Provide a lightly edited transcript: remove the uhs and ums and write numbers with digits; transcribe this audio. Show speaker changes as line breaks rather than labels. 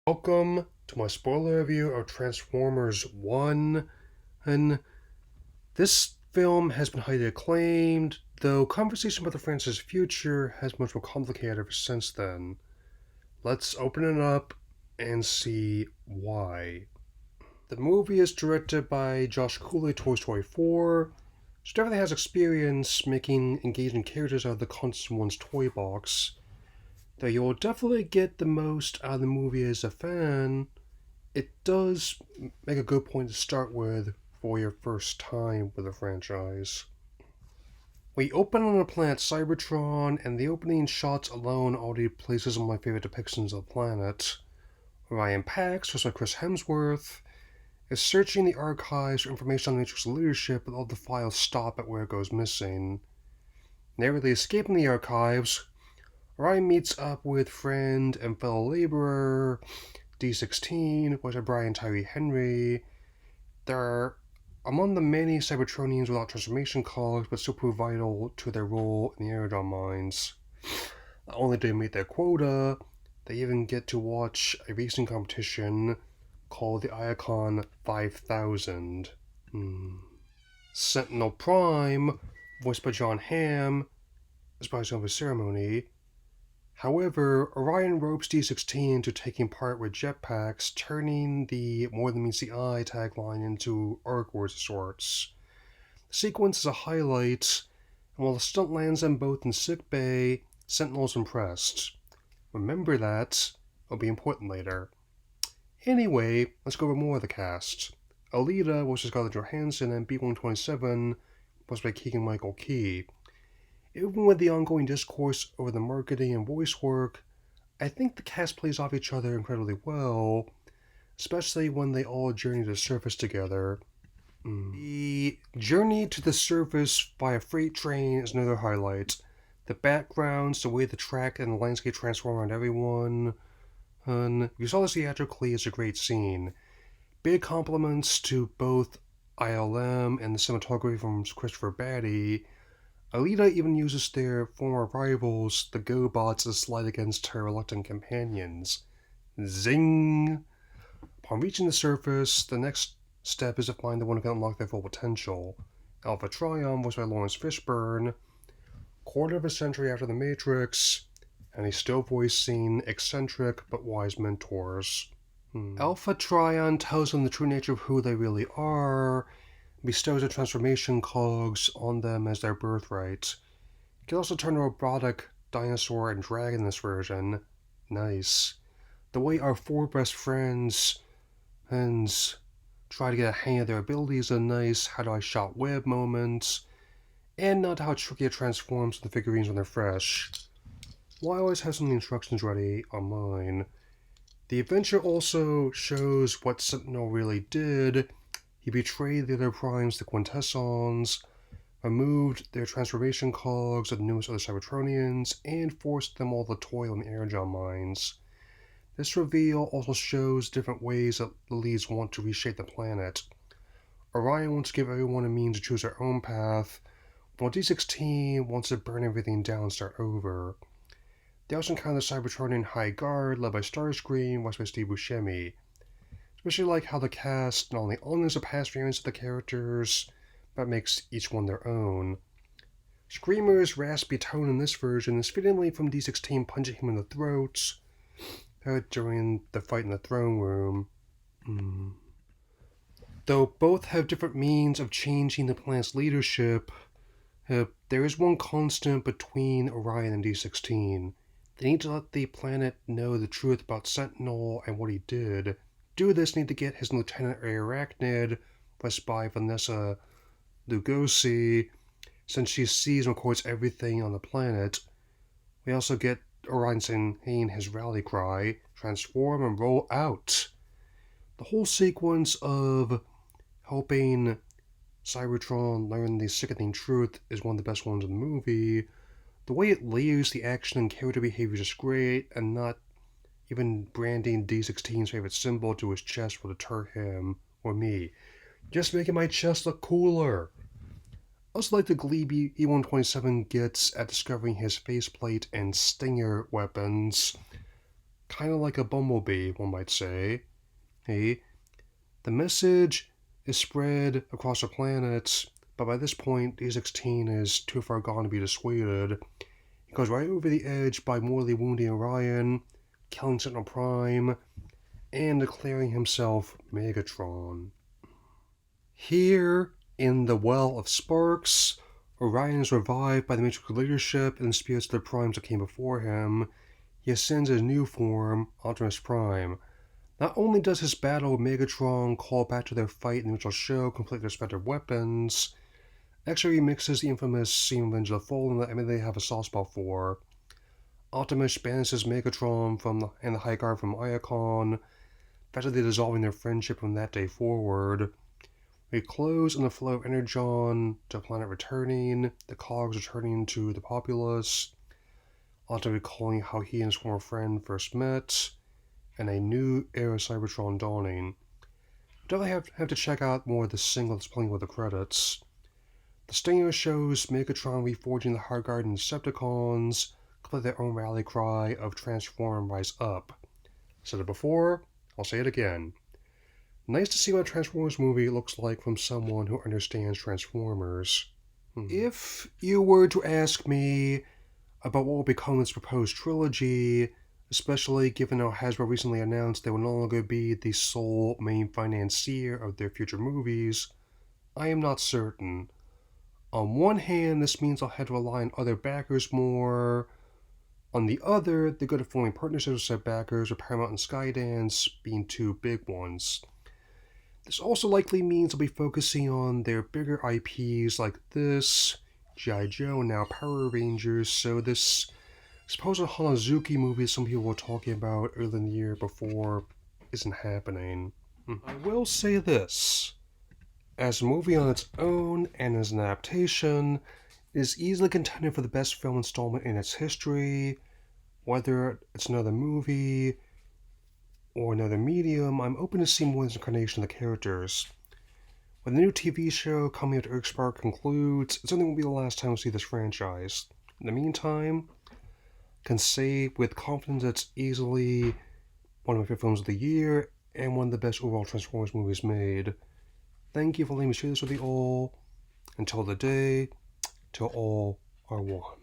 Welcome to my spoiler review of Transformers 1. And this film has been highly acclaimed, though conversation about the franchise's future has been much more complicated ever since then. Let's open it up and see why. The movie is directed by Josh Cooley, Toy Story 4, so definitely has experience making engaging characters out of the contents of one's toy box. Though you'll definitely get the most out of the movie as a fan, it does make a good point to start with for your first time with the franchise. We open on the planet Cybertron, and the opening shots alone already places one of my favorite depictions of the planet. Ryan Pax, voiced by Chris Hemsworth, is searching the archives for information on Matrix leadership, but all the files stop at where it goes missing. Narrowly escaping the archives, Ryan meets up with friend and fellow laborer D16, voiced by Brian Tyree Henry. They're among the many Cybertronians without transformation cogs, but still prove vital to their role in the Aerodrome mines. Not only do they meet their quota, they even get to watch a racing competition called the Iacon 5000. Sentinel Prime, voiced by John Hamm, is present at the ceremony. However, Orion ropes D16 into taking part with jetpacks, turning the "more than meets the eye" tagline into arc words of sorts. The sequence is a highlight, and while the stunt lands them both in sick bay, Sentinel's impressed. Remember that, it'll be important later. Anyway, let's go over more of the cast. Alita, which is Scarlett Johansson, and B-127, voiced by Keegan-Michael Key. Even with the ongoing discourse over the marketing and voice work, I think the cast plays off each other incredibly well, especially when they all journey to the surface together. The journey to the surface by a freight train is another highlight. The backgrounds, the way the track and the landscape transform around everyone. And if you saw this theatrically, it's a great scene. Big compliments to both ILM and the cinematography from Christopher Batty. Alita even uses their former rivals, the GoBots, as a slight against her reluctant companions. Zing! Upon reaching the surface, the next step is to find the one who can unlock their full potential. Alpha Trion, voiced by Lawrence Fishburne, quarter of a century after The Matrix, and he's still voicing eccentric but wise mentors. Alpha Trion tells them the true nature of who they really are, bestows the transformation cogs on them as their birthright. You can also turn a robotic dinosaur and dragon in this version. Nice. The way our four best friends try to get a hang of their abilities is a nice how do I shot web moment, and not how tricky it transforms the figurines when they're fresh. Well, I always have some instructions ready on mine. The adventure also shows what Sentinel really did. He betrayed the other primes, the Quintessons, removed their transformation cogs of the newest other Cybertronians, and forced them all to toil in the Aerodrome mines. This reveal also shows different ways that the leads want to reshape the planet. Orion wants to give everyone a means to choose their own path, while D16 wants to burn everything down and start over. They also encounter the Cybertronian High Guard, led by Starscream, voiced by Steve Buscemi. Especially like how the cast not only honors the past variants of the characters, but makes each one their own. Screamer's raspy tone in this version is fittingly from D16 punching him in the throat, heard during the fight in the throne room. Though both have different means of changing the planet's leadership, there is one constant between Orion and D16. They need to let the planet know the truth about Sentinel and what he did. To do this, need to get his Lieutenant Arachnid, voiced by Vanessa Lugosi, since she sees and records everything on the planet. We also get Orion saying his rally cry, transform and roll out. The whole sequence of helping Cybertron learn the sickening truth is one of the best ones in the movie. The way it layers the action and character behavior is great, and not even branding D16's favorite symbol to his chest will deter him or me. Just making my chest look cooler. I also like the glee E127 gets at discovering his faceplate and stinger weapons. kind of like a bumblebee, one might say. Hey, the message is spread across the planet, but by this point, D16 is too far gone to be dissuaded. He goes right over the edge by mortally wounding Orion, killing Sentinel Prime, and declaring himself Megatron. Here, in the Well of Sparks, Orion is revived by the Matrix leadership and the spirits of the Primes that came before him. He ascends his new form, Optimus Prime. Not only does his battle with Megatron call back to their fight in the original show, complete with their respective weapons, actually remixes the infamous scene of Revenge of the Fallen that they have a soft spot for. Optimus banishes Megatron and the High Guard from Iacon, effectively dissolving their friendship from that day forward. We close on the flow of Energon to the planet returning, the cogs returning to the populace, Optimus recalling how he and his former friend first met, and a new era of Cybertron dawning. Definitely have to check out more of the single that's playing with the credits. The stinger shows Megatron reforging the High Guard and Decepticons, complete their own rally cry of Transform, Rise Up. Said it before, I'll say it again. Nice to see what a Transformers movie looks like from someone who understands Transformers. If you were to ask me about what will become this proposed trilogy, especially given how Hasbro recently announced they will no longer be the sole main financier of their future movies, I am not certain. On one hand, this means I'll have to rely on other backers more. On the other, they're good at forming partnerships with said backers, with Paramount and Skydance being two big ones. This also likely means they'll be focusing on their bigger IPs like this, G.I. Joe, and now Power Rangers, so this supposed Hanazuki movie some people were talking about earlier in the year before isn't happening. I will say this. As a movie on its own and as an adaptation, it is easily contended for the best film installment in its history. Whether it's another movie or another medium, I'm open to see more than this incarnation of the characters. When the new TV show coming out to EarthSpark concludes, it certainly won't be the last time we'll see this franchise. In the meantime, I can say with confidence it's easily one of my favorite films of the year and one of the best overall Transformers movies made. Thank you for letting me share this with you all. Until the day, till all are one.